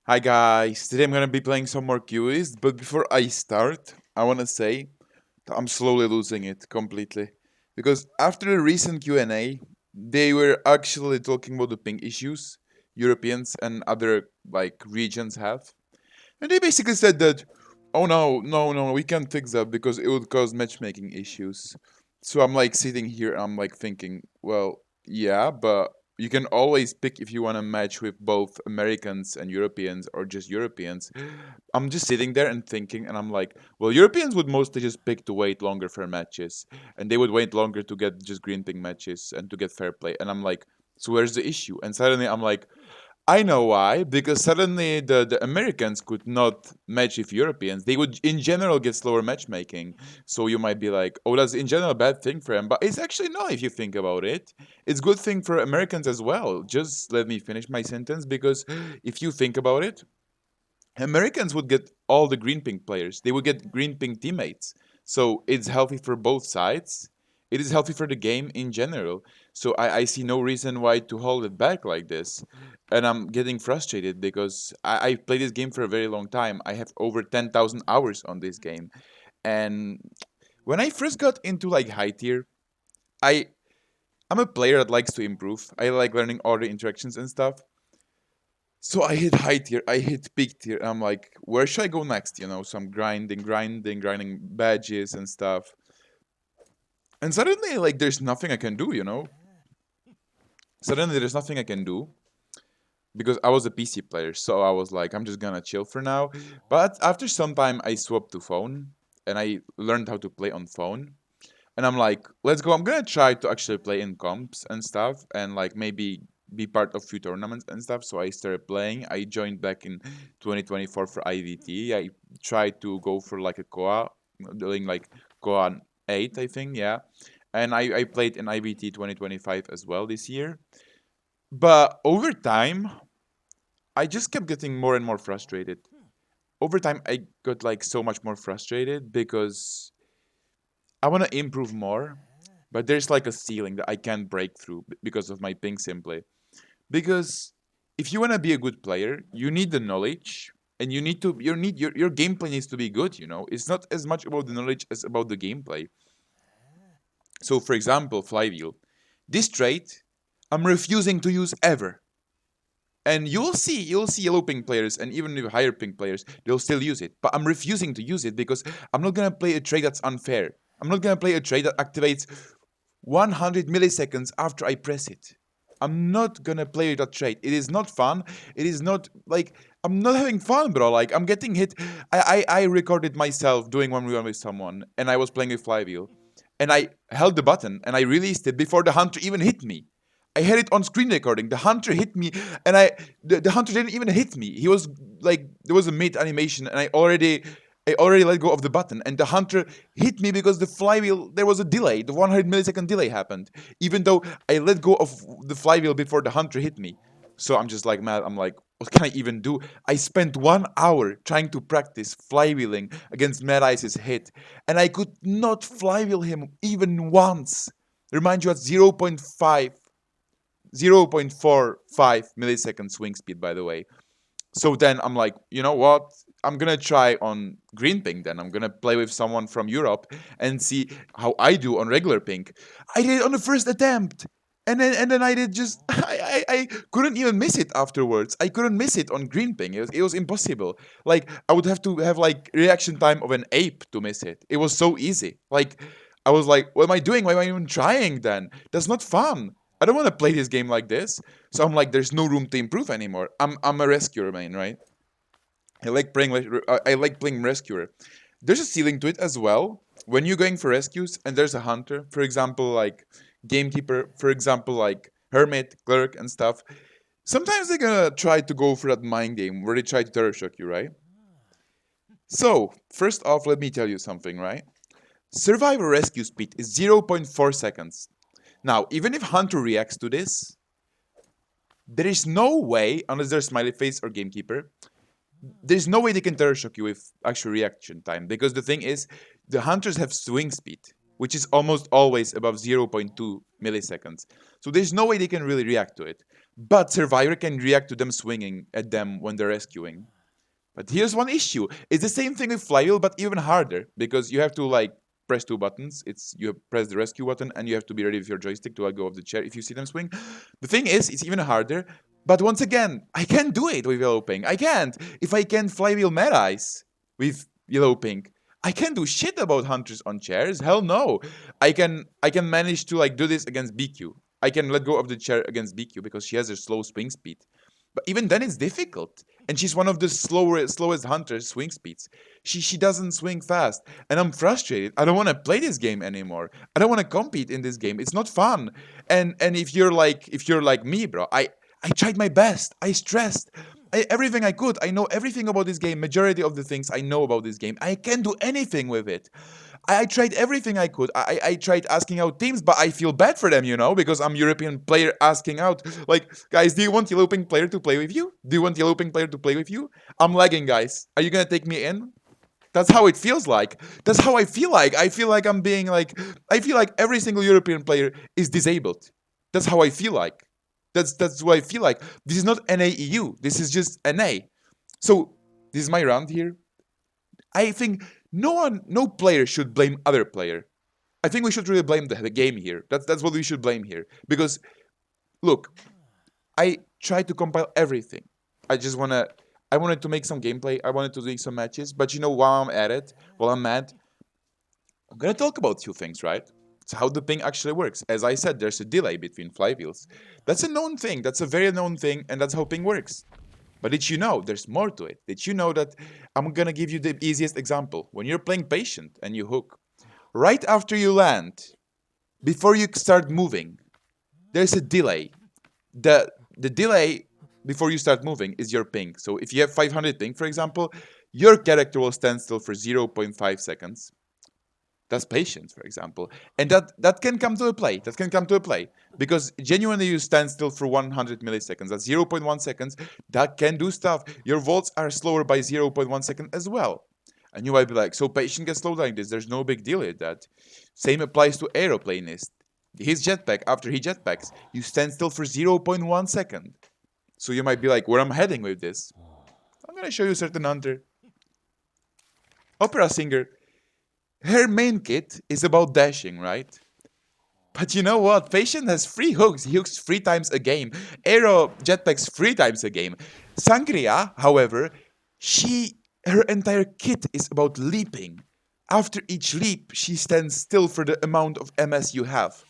Hi guys, today I'm gonna be playing some more QEs, but before I start, I wanna say that I'm slowly losing it completely. Because after the recent Q&A, they were actually talking about the ping issues Europeans and other regions have. And they basically said that, oh no, we can't fix that because it would cause matchmaking issues. So I'm sitting here, I'm thinking, well, yeah, but you can always pick if you want to match with both Americans and Europeans or just Europeans. I'm just sitting there and thinking, and I'm like, well, Europeans would mostly just pick to wait longer for matches, and they would wait longer to get just green ping matches and to get fair play. And I'm like, so where's the issue? And suddenly I'm like, I know why, because suddenly the Americans could not match with Europeans. They would, in general, get slower matchmaking. So you might be like, oh, that's in general a bad thing for them. But it's actually not if you think about it. It's good thing for Americans as well. Just let me finish my sentence, because if you think about it, Americans would get all the green pink players. They would get green pink teammates. So it's healthy for both sides. It is healthy for the game in general. So I see no reason why to hold it back like this. And I'm getting frustrated because I played this game for a very long time. I have over 10,000 hours on this game. And when I first got into high tier, I I'm a player that likes to improve. I like learning all the interactions and stuff. So I hit high tier, I hit peak tier. And I'm like, where should I go next? So I'm grinding badges and stuff. And suddenly, there's nothing I can do. Suddenly, there's nothing I can do because I was a PC player. So I was like, I'm just gonna chill for now. But after some time, I swapped to phone and I learned how to play on phone. And I'm like, let's go. I'm gonna try to actually play in comps and stuff, and maybe be part of few tournaments and stuff. So I started playing. I joined back in 2024 for IVT. I tried to go for a KOA, doing KOA 8, I think, yeah. And I played in IVT 2025 as well this year. But over time, I just kept getting more and more frustrated. Over time, I got so much more frustrated because I want to improve more, but there's a ceiling that I can't break through because of my ping simply. Because if you want to be a good player, you need the knowledge and your gameplay needs to be good. It's not as much about the knowledge as about the gameplay. So for example, flywheel. This trait I'm refusing to use ever. And you'll see yellow ping players and even with higher ping players, they'll still use it. But I'm refusing to use it because I'm not gonna play a trait that's unfair. I'm not gonna play a trait that activates 100 milliseconds after I press it. I'm not gonna play that trait. It is not fun. It is not I'm not having fun, bro. I'm getting hit. I recorded myself doing 1v1 with someone, and I was playing with flywheel, and I held the button and I released it before the hunter even hit me. I had it on screen recording. The hunter hit me, and the hunter didn't even hit me. He was there was a mid animation, and I already let go of the button, and the hunter hit me because the flywheel there was a delay. The 100 millisecond delay happened, even though I let go of the flywheel before the hunter hit me. So I'm just mad. I'm like, what can I even do? I spent 1 hour trying to practice flywheeling against Mad Ice's hit, and I could not flywheel him even once. Remind you at 0.45 millisecond swing speed, by the way. So then I'm like, you know what? I'm gonna try on green ping then. I'm gonna play with someone from Europe and see how I do on regular ping. I did it on the first attempt. And then I did just I couldn't even miss it afterwards. I couldn't miss it on green ping. It was impossible. I would have to have reaction time of an ape to miss it. It was so easy. I was like, what am I doing? Why am I even trying then? That's not fun. I don't want to play this game like this. So I'm like, there's no room to improve anymore. I'm a rescuer main, right? I like playing rescuer. There's a ceiling to it as well. When you're going for rescues and there's a hunter, for example, gamekeeper, for example, hermit, cleric, and stuff. Sometimes they're gonna try to go for that mind game where they try to terror shock you, right? So first off, let me tell you something, right? Survivor rescue speed is 0.4 seconds. Now, even if hunter reacts to this, there is no way, unless there's smiley face or gamekeeper, there's no way they can terror shock you with actual reaction time, because the thing is, the hunters have swing speed, which is almost always above zero point 0.2 milliseconds. So there's no way they can really react to it. but Survivor can react to them swinging at them when they're rescuing. But here's one issue. It's the same thing with Flywheel, but even harder because you have to like press two buttons. It's you press the rescue button and you have to be ready with your joystick to let go of the chair if you see them swing. The thing is, it's even harder. But once again, I can't do it with Yellow Pink. I can't. If I can Flywheel Mad Eyes with Yellow Pink, I can't do shit about hunters on chairs. Hell no. I can manage to like do this against BQ. I can let go of the chair against BQ because she has a slow swing speed. But even then, it's difficult. And she's one of the slowest hunters swing speeds. She doesn't swing fast, and I'm frustrated. I don't want to play this game anymore. I don't want to compete in this game. It's not fun. And if you're like me, bro, I tried my best. I stressed. Everything I could. I know everything about this game. Majority of the things I know about this game. I can't do anything with it. I tried everything I could. I tried asking out teams, but I feel bad for them, because I'm European player asking out. Like, guys, do you want Yellow Pink player to play with you? Do you want Yellow Pink player to play with you? I'm lagging, guys. Are you gonna take me in? That's how it feels like. That's how I feel like. I feel like I'm being like. I feel like every single European player is disabled. That's how I feel like. That's what I feel like. This is not NAEU. This is just NA. So this is my round here. I think no player should blame other player. I think we should really blame the game here. That's what we should blame here. Because look, I tried to compile everything. I wanted to make some gameplay. I wanted to do some matches. But while I'm at it, while I'm mad, I'm gonna talk about two things, right? It's how the ping actually works. As I said, there's a delay between flywheels. That's a known thing. That's a very known thing, and that's how ping works. But did you know there's more to it? Did you know that I'm gonna give you the easiest example? When you're playing patient and you hook, right after you land, before you start moving, there's a delay. The delay before you start moving is your ping. So if you have 500 ping, for example, your character will stand still for 0.5 seconds. That's patience, for example. And that can come to a play. That can come to a play. Because genuinely you stand still for 100 milliseconds. That's 0.1 seconds. That can do stuff. Your volts are slower by 0.1 second as well. And you might be like, so patient gets slowed like this. There's no big deal with that. Same applies to Aeroplanist. His jetpack, after he jetpacks, you stand still for 0.1 second. So you might be like, where I'm heading with this? I'm going to show you a certain hunter. Opera singer. Her main kit is about dashing, right? But you know what? Patient has 3 hooks. He hooks 3 times a game. Aero jetpacks 3 times a game. Sangria, however, her entire kit is about leaping. After each leap, she stands still for the amount of MS you have.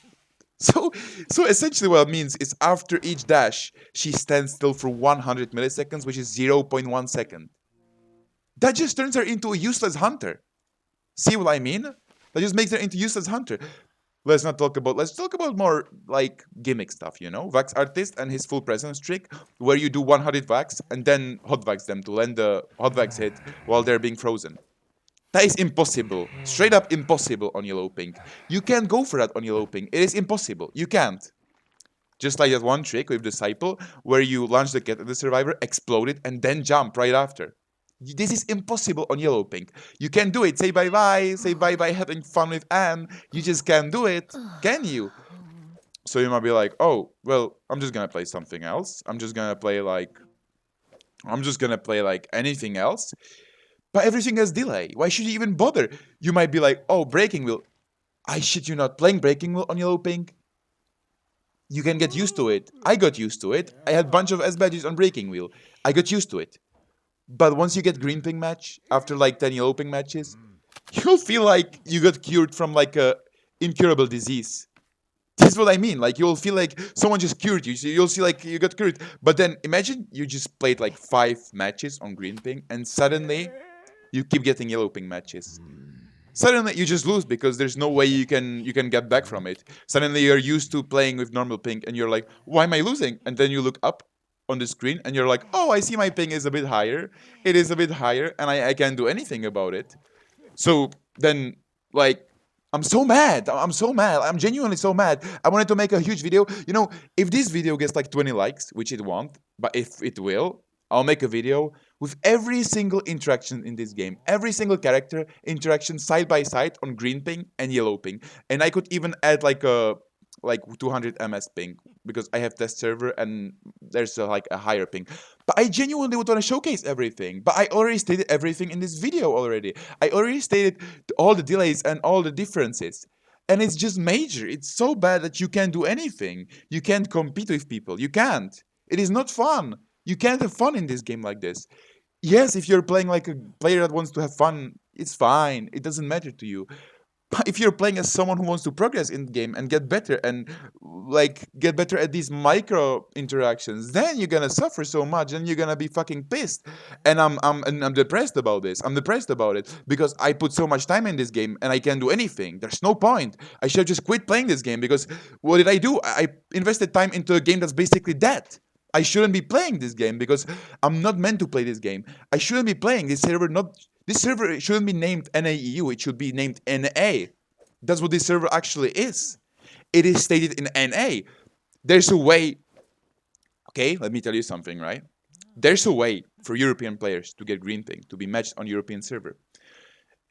So, so essentially what it means is after each dash, she stands still for 100 milliseconds, which is 0.1 second. That just turns her into a useless hunter. See what I mean? That just makes her into useless hunter. Let's talk about more like gimmick stuff, Vax Artist and his full presence trick, where you do 100 Vax and then hot Vax them to land the hot Vax hit while they're being frozen. That is impossible. Straight up impossible on Yellow Pink. You can't go for that on Yellow Pink. It is impossible. You can't. Just like that one trick with Disciple, where you launch the kit at the survivor, explode it, and then jump right after. This is impossible on Yellow Pink. You can't do it. Say bye-bye having fun with Anne. You just can't do it, can you? So you might be like, oh, well, I'm just gonna play something else. I'm just gonna play like anything else. But everything has delay. Why should you even bother? You might be like, oh, Breaking Wheel. I shit you not, playing Breaking Wheel on Yellow Pink. You can get used to it. I got used to it. I had a bunch of S badges on Breaking Wheel. I got used to it. But once you get green ping match, after like 10 yellow ping matches, you'll feel like you got cured from like a incurable disease. This is what I mean. Like you'll feel like someone just cured you. So you'll see like you got cured. But then imagine you just played like 5 matches on green ping and suddenly you keep getting yellow ping matches. Suddenly you just lose because there's no way you can get back from it. Suddenly you're used to playing with normal ping and you're like, why am I losing? And then you look up on the screen and you're like, oh, I see my ping is a bit higher. It is a bit higher and I can't do anything about it. So then, like, I'm so mad. I'm so mad. I'm genuinely so mad. I wanted to make a huge video. If this video gets like 20 likes, which it won't, but if it will, I'll make a video with every single interaction in this game. Every single character interaction side by side on green ping and yellow ping. And I could even add like a like 200 ms ping because I have test server and there's like a higher ping. But I genuinely would want to showcase everything. But I already stated everything in this video already. I already stated all the delays and all the differences. And it's just major. It's so bad that you can't do anything. You can't compete with people. You can't. It is not fun. You can't have fun in this game like this. Yes, if you're playing like a player that wants to have fun, it's fine. It doesn't matter to you. But if you're playing as someone who wants to progress in the game and get better and like get better at these micro interactions, then you're gonna suffer so much and you're gonna be fucking pissed. And I'm depressed about this. I'm depressed about it because I put so much time in this game and I can't do anything. There's no point. I should have just quit playing this game because what did I do? I invested time into a game that's basically dead. I shouldn't be playing this game because I'm not meant to play this game. I shouldn't be playing this server. Not this server shouldn't be named NAEU. It should be named NA. That's what this server actually is. It is stated in NA. There's a way. Okay, let me tell you something, right? There's a way for European players to get green ping, to be matched on European server.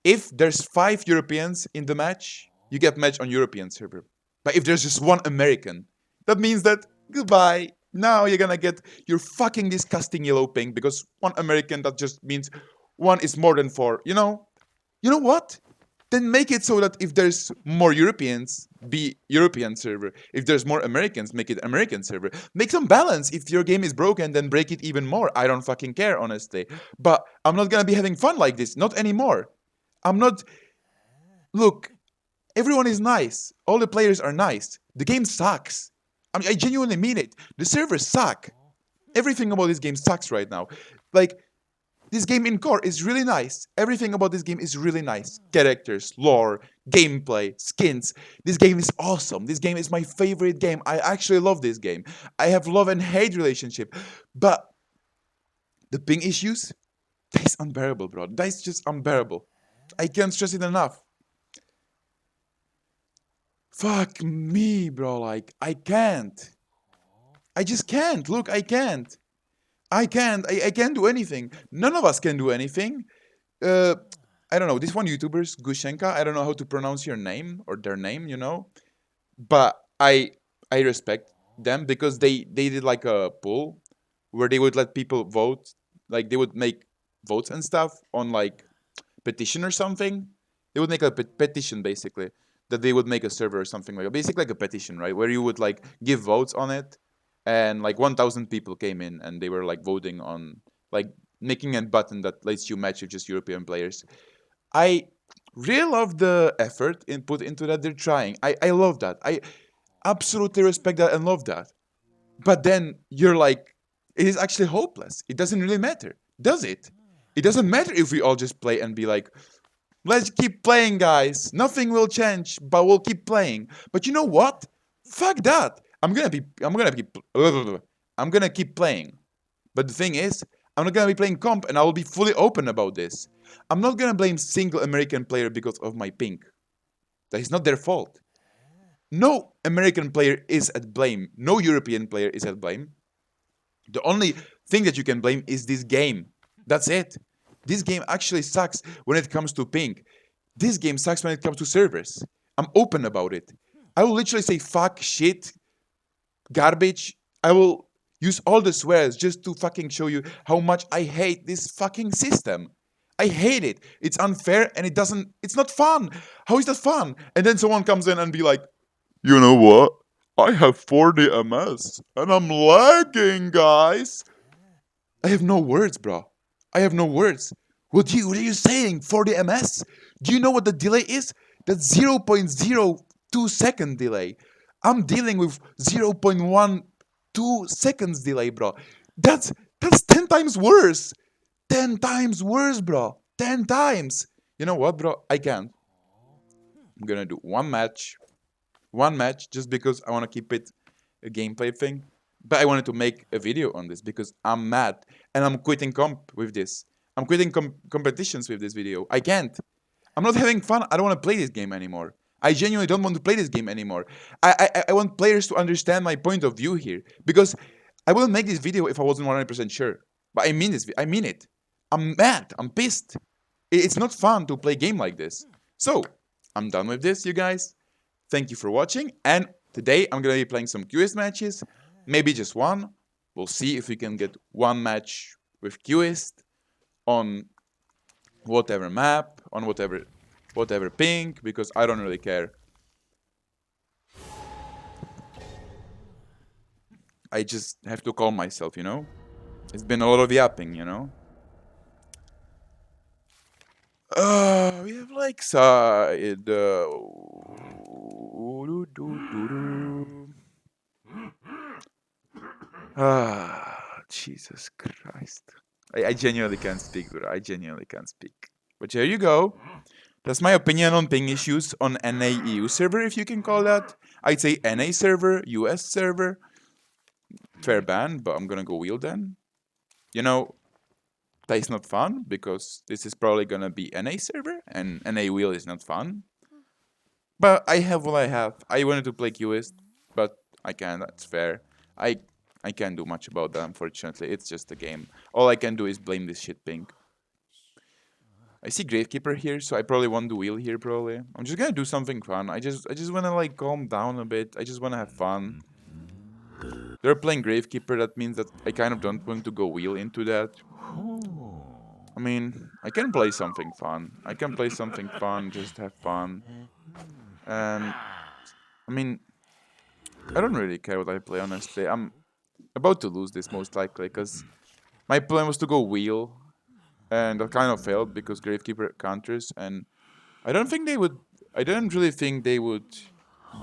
If there's 5 Europeans in the match, you get matched on European server. But if there's just 1 American, that means that goodbye. Now you're gonna get your fucking disgusting yellow ping because 1 American, that just means 1 is more than 4. You know what? Then make it so that if there's more Europeans, be European server. If there's more Americans, make it American server. Make some balance. If your game is broken, then break it even more. I don't fucking care, honestly. But I'm not gonna be having fun like this. Not anymore. I'm not. Look, everyone is nice. All the players are nice. The game sucks. I mean, I genuinely mean it. The servers suck. Everything about this game sucks right now. Like, this game in core is really nice. Everything about this game is really nice. Characters, lore, gameplay, skins. This game is awesome. This game is my favorite game. I actually love this game. I have love and hate relationship. But the ping issues, that is unbearable, bro. That is just unbearable. I can't stress it enough. Fuck me, bro. Like, I can't. I just can't. Look, I can't. I can't. I can't do anything. None of us can do anything. I don't know. This one YouTubers, Gushenka. I don't know how to pronounce your name or their name. But I respect them because they did like a poll where they would let people vote. Like they would make votes and stuff on like petition or something. They would make a petition basically that they would make a server or something like basically like a petition, right? Where you would like give votes on it, and like 1,000 people came in and they were like voting on like making a button that lets you match with just European players. I really love the effort input into that. They're trying. I love that. I absolutely respect that and love that. But then you're like, it is actually hopeless. It doesn't really matter, does it? It doesn't matter if we all just play and be like, let's keep playing, guys. Nothing will change, but we'll keep playing. But you know what? Fuck that. I'm gonna keep playing. But the thing is, I'm not gonna be playing comp, and I will be fully open about this. I'm not gonna blame single American player because of my ping. That is not their fault. No American player is at blame. No European player is at blame. The only thing that you can blame is this game. That's it. This game actually sucks when it comes to ping. This game sucks when it comes to servers. I'm open about it. I will literally say fuck, shit, garbage. I will use all the swears just to fucking show you how much I hate this fucking system. I hate it. It's unfair and it's not fun. How is that fun? And then someone comes in and be like, you know what? I have 40 ms and I'm lagging, guys. I have no words, bro. I have no words. What are you saying? 40 ms? Do you know what the delay is? That's 0.02 second delay. I'm dealing with 0.12 seconds delay, bro. That's 10 times worse. 10 times worse, bro. 10 times. You know what, bro? I can't. I'm gonna do one match just because I want to keep it a gameplay thing. But I wanted to make a video on this because I'm mad and I'm quitting comp with this. I'm quitting competitions with this video. I can't. I'm not having fun. I don't want to play this game anymore. I genuinely don't want to play this game anymore. I want players to understand my point of view here because I wouldn't make this video if I wasn't 100% sure. But I mean this. I mean it. I'm mad. I'm pissed. It's not fun to play a game like this. So, I'm done with this, you guys. Thank you for watching, and Today, I'm gonna be playing some QS matches, maybe just one. We'll see if we can get one match with QS on whatever map, on whatever ping, because I don't really care. I just have to calm myself, you know? It's been a lot of yapping, you know? We have like side. Jesus Christ. I genuinely can't speak, bro. I genuinely can't speak. But here you go. That's my opinion on ping issues on NA EU server, if you can call that. I'd say NA server, US server. Fair ban, but I'm gonna go wheel then. You know, that is not fun because this is probably gonna be NA server and NA wheel is not fun. But I have what I have. I wanted to play QS, but I can't. That's fair. I I can't do much about that, unfortunately. It's just a game. All I can do is blame this shit ping. I see Gravekeeper here, so I probably won't do wheel here. Probably. I'm just gonna do something fun. I just wanna like calm down a bit. I just wanna have fun. They're playing Gravekeeper. That means that I kind of don't want to go wheel into that. I mean, I can play something fun. I can play something fun. Just have fun. And I mean, I don't really care what I play, honestly. I'm about to lose this most likely because my plan was to go wheel, and I kind of failed because Gravekeeper counters, and I don't think they would. I didn't really think they would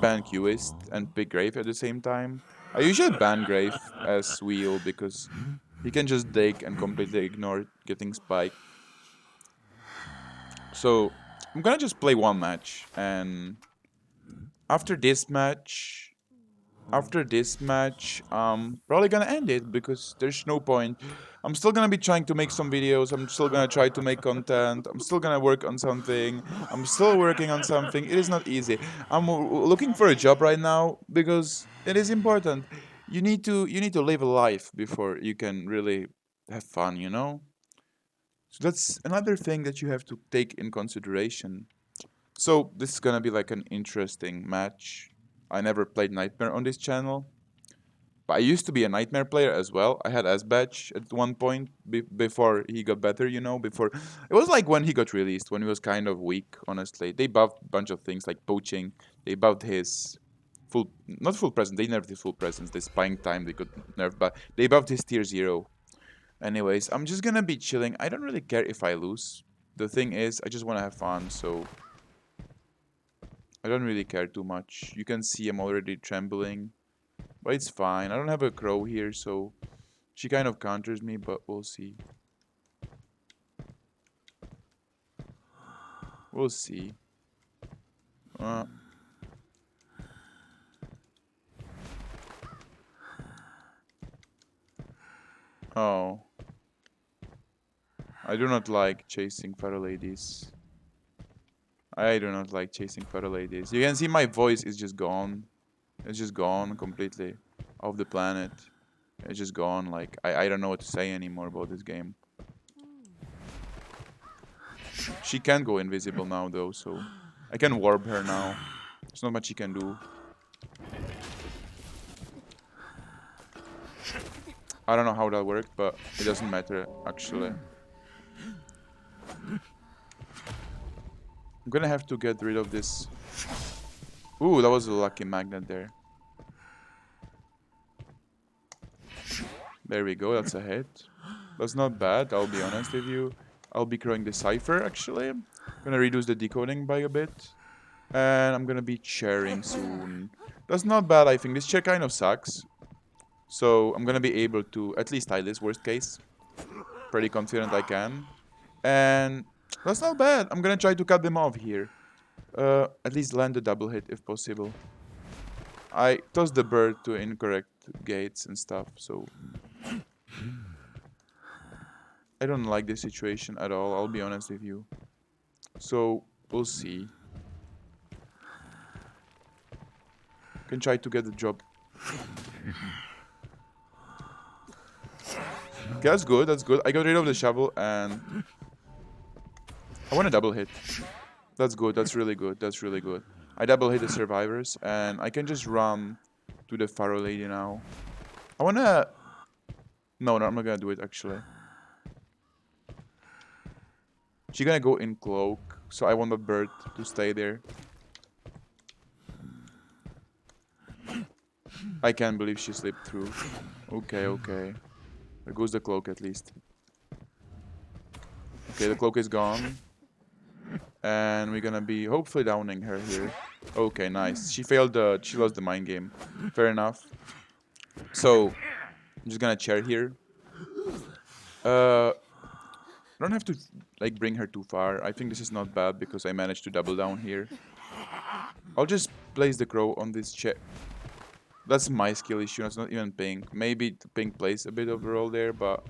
ban Qist and pick Grave at the same time. I usually ban Grave as wheel because he can just dig and completely ignore getting spiked. So I'm gonna just play one match, and after this match, probably gonna end it because there's no point. I'm still gonna be trying to make some videos. I'm still gonna try to make content. I'm still gonna work on something. I'm still working on something. It is not easy. I'm looking for a job right now because it is important. You need to live a life before you can really have fun, you know? So that's another thing that you have to take in consideration. So this is gonna be like an interesting match. I never played Nightmare on this channel, but I used to be a Nightmare player as well. I had S-Batch at one point before he got better, you know, before it was like when he got released, when he was kind of weak, honestly. They buffed a bunch of things like poaching. They buffed his not full presence, they nerfed his full presence, the spying time they could nerf, but they buffed his tier 0. Anyways, I'm just gonna be chilling. I don't really care if I lose. The thing is, I just wanna have fun, so I don't really care too much. You can see I'm already trembling, but it's fine. I don't have a crow here, so she kind of counters me, but we'll see. We'll see. Uh, oh. I do not like chasing Pharaoh ladies. I do not like chasing Pharaoh ladies. You can see my voice is just gone. It's just gone completely off the planet. It's just gone. Like, I don't know what to say anymore about this game. She can go invisible now, though, so I can warp her now. There's not much she can do. I don't know how that worked, but it doesn't matter, actually. I'm gonna have to get rid of this. Ooh, that was a lucky magnet there. There we go, that's a hit. That's not bad, I'll be honest with you. I'll be crowing the cipher, actually. Gonna reduce the decoding by a bit. And I'm gonna be chairing soon. That's not bad, I think. This chair kind of sucks. So I'm gonna be able to at least tie this, worst case. Pretty confident I can. And that's not bad. I'm gonna try to cut them off here. At least land a double hit if possible. I tossed the bird to incorrect gates and stuff, so I don't like this situation at all, I'll be honest with you. So we'll see. Can try to get the job. That's good, that's good. I got rid of the shovel and I want a double hit. That's good, that's really good, that's really good. I double hit the survivors, and I can just run to the Pharaoh Lady now. I wanna... No, I'm not gonna do it, actually. She's gonna go in cloak, so I want the bird to stay there. I can't believe she slipped through. Okay, okay. There goes the cloak at least. Okay, the cloak is gone. And we're gonna be hopefully downing her here. Okay, nice. She failed she lost the mind game. Fair enough. So, I'm just gonna chair here. I don't have to like bring her too far. I think this is not bad because I managed to double down here. I'll just place the crow on this chair. That's my skill issue. It's not even pink. Maybe the pink plays a bit of a role there, but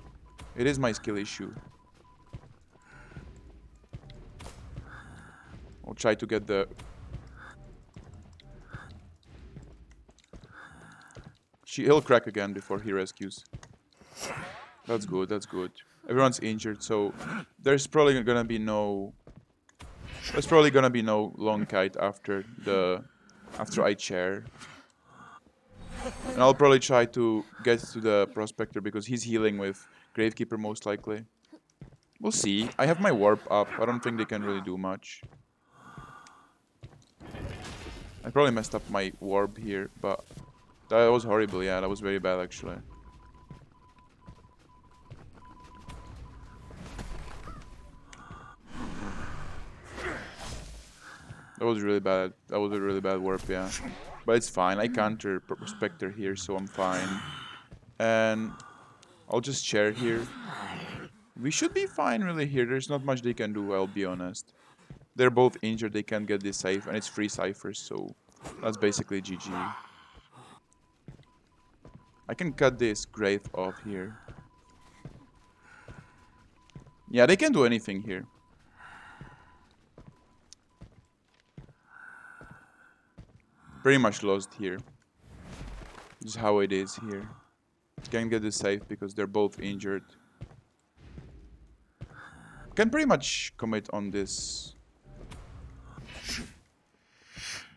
it is my skill issue. I'll try to get the... He'll crack again before he rescues. That's good, that's good. Everyone's injured, so there's probably gonna be no... There's probably gonna be no long kite after I chair. And I'll probably try to get to the prospector because he's healing with Gravekeeper most likely. We'll see. I have my warp up. I don't think they can really do much. I probably messed up my warp here, but that was horrible. Yeah, that was very bad actually. That was really bad. That was a really bad warp, yeah. But it's fine. I counter Prospector here, so I'm fine. And I'll just chair here. We should be fine really here. There's not much they can do, I'll be honest. They're both injured, they can't get this safe, and it's free ciphers, so that's basically GG. I can cut this Grave off here. Yeah, they can do anything here. Pretty much lost here. This is how it is here. Can't get this safe because they're both injured. Can pretty much commit on this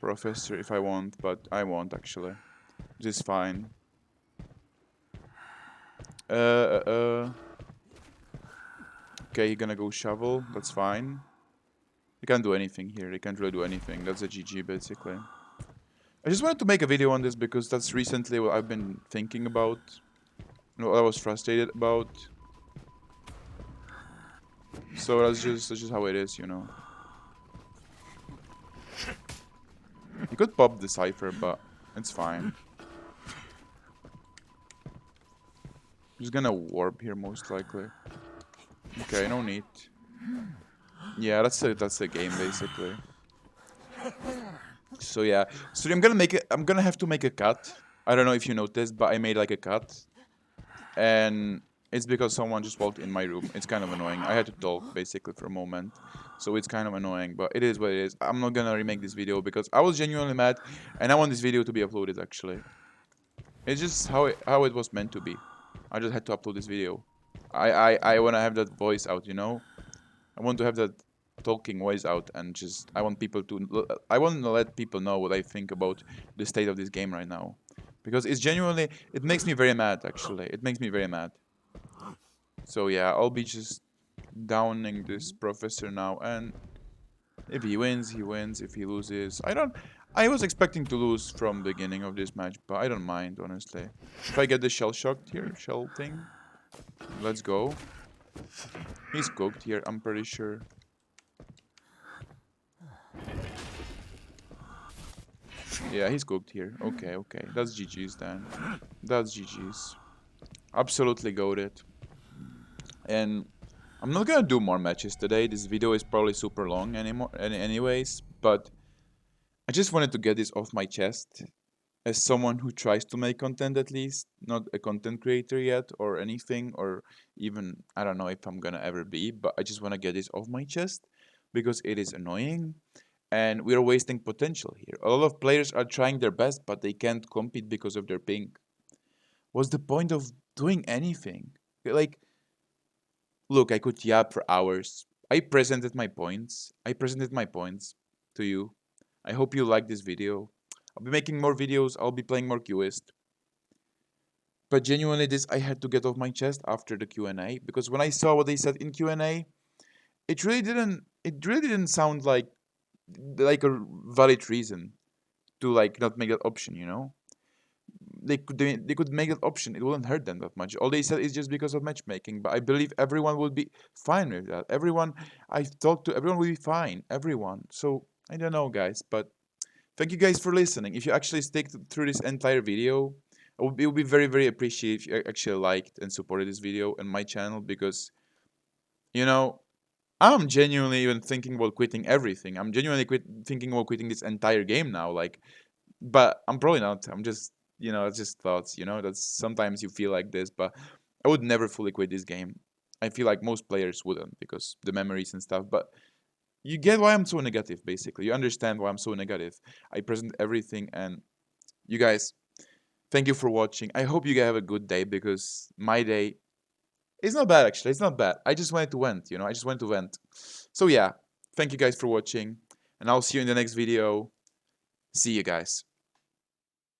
Professor if I want, but I won't actually. This is fine. Okay, you're gonna go shovel. That's fine. They can't do anything here. They can't really do anything. That's a GG basically. I just wanted to make a video on this because that's recently what I've been thinking about. What I was frustrated about. So that's just how it is, you know. You could pop the cipher, but it's fine. I'm just gonna warp here most likely. Okay, no need. Yeah, that's the game basically. So yeah, so I'm gonna have to make a cut. I don't know if you noticed, but I made like a cut, and it's because someone just walked in my room. It's kind of annoying. I had to talk basically for a moment, so it's kind of annoying, but it is what it is. I'm not gonna remake this video because I was genuinely mad, and I want this video to be uploaded actually. It's just how it was meant to be. I just had to upload this video. I wanna have that voice out, you know. I want to have that talking voice out, and just I want to let people know what I think about the state of this game right now, because it makes me very mad actually. It makes me very mad. So yeah, I'll be just downing this professor now, and if he wins, he wins. If he loses, I was expecting to lose from the beginning of this match, but I don't mind honestly. If I get the shell shocked here, shell thing, let's go. He's cooked here, I'm pretty sure. Yeah, he's cooked here. Okay, okay. That's GG's then. That's GG's. Absolutely goated. And I'm not gonna do more matches today. This video is probably super long anyways, but I just wanted to get this off my chest. As someone who tries to make content at least, not a content creator yet or anything, or even, I don't know if I'm gonna ever be, but I just wanna get this off my chest because it is annoying. And we're wasting potential here. A lot of players are trying their best, but they can't compete because of their ping. What's the point of doing anything? Like, look, I could yap for hours. I presented my points to you. I hope you like this video. I'll be making more videos. I'll be playing more Qist. But genuinely, this I had to get off my chest after the Q&A, because when I saw what they said in Q&A, it really didn't sound like a valid reason to like not make that option, you know? They could make that option. It wouldn't hurt them that much. All they said is just because of matchmaking, but I believe everyone will be fine with that. Everyone I've talked to, everyone will be fine. Everyone. So I don't know, guys, but thank you guys for listening. If you actually stick through this entire video, it would be very, very appreciated if you actually liked and supported this video and my channel, because you know I'm genuinely even thinking about quitting everything. I'm genuinely thinking about quitting this entire game now. Like, but I'm probably not. I'm just, it's just thoughts. That's sometimes you feel like this, but I would never fully quit this game. I feel like most players wouldn't because the memories and stuff. But you get why I'm so negative. Basically, you understand why I'm so negative. I present everything, and you guys, thank you for watching. I hope you guys have a good day, because my day is not bad actually. It's not bad. I just wanted to vent. I just wanted to vent. So yeah, thank you guys for watching, and I'll see you in the next video. See you guys.